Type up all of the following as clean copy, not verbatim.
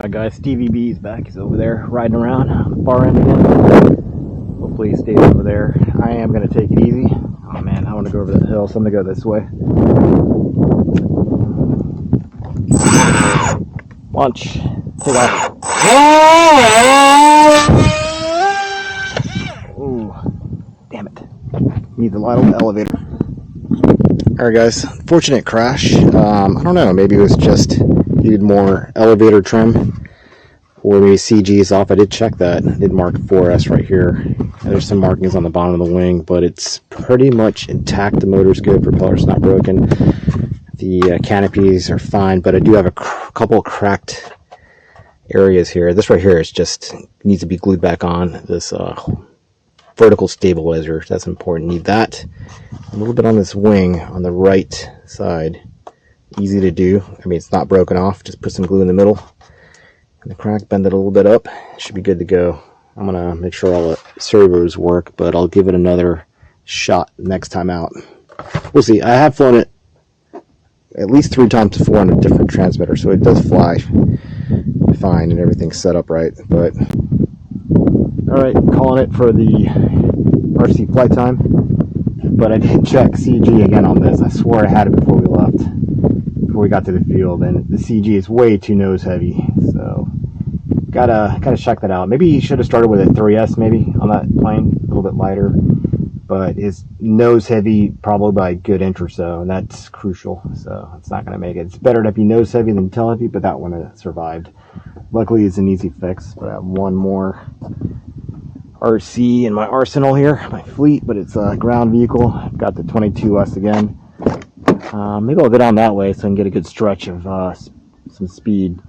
Alright guys, Stevie B is back. He's over there riding around on the far end again. Hopefully he stays over there. I am going to take it easy. Oh man, I want to go over that hill, so I'm going to go this way. Launch. Take off. Ooh, damn it. Needs a lot of elevator. Alright guys, fortunate crash. I don't know, maybe it was just needed more elevator trim, or maybe CG is off. I did check that. I did mark 4S right here. There's some markings on the bottom of the wing, but it's pretty much intact. The motor's good, propeller's not broken. The canopies are fine, but I do have a couple of cracked areas here. This right here is just needs to be glued back on. This vertical stabilizer, that's important. Need that. A little bit on this wing on the right side. Easy to do. I mean, it's not broken off. Just put some glue in the middle. And the crack, bend it a little bit up. Should be good to go. I'm going to make sure all the servos work, but I'll give it another shot next time out. We'll see. I have flown it at least 3 times before on a different transmitter, so it does fly fine and everything's set up right. But alright, calling it for the RC flight time. But I did check CG again on this. I swore I had it before we left. Before we got to the field, and the CG is way too nose heavy, so gotta check that out. Maybe he should have started with a 3S maybe on that plane, a little bit lighter, but his nose heavy probably by a good inch or so, and that's crucial, so it's not going to make it. It's better to be nose heavy than tail heavy, but that one survived. Luckily it's an easy fix. But I have one more RC in my arsenal here, my fleet, but it's a ground vehicle. I've got the 22S again. Maybe I'll go down that way so I can get a good stretch of some speed.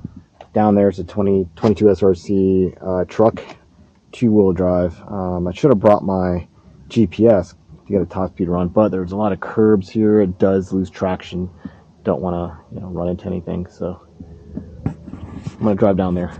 Down there's a 22 SRC truck, 2-wheel drive. I should have brought my GPS to get a top speed run, but there's a lot of curbs here. It does lose traction. Don't want to run into anything, so I'm going to drive down there.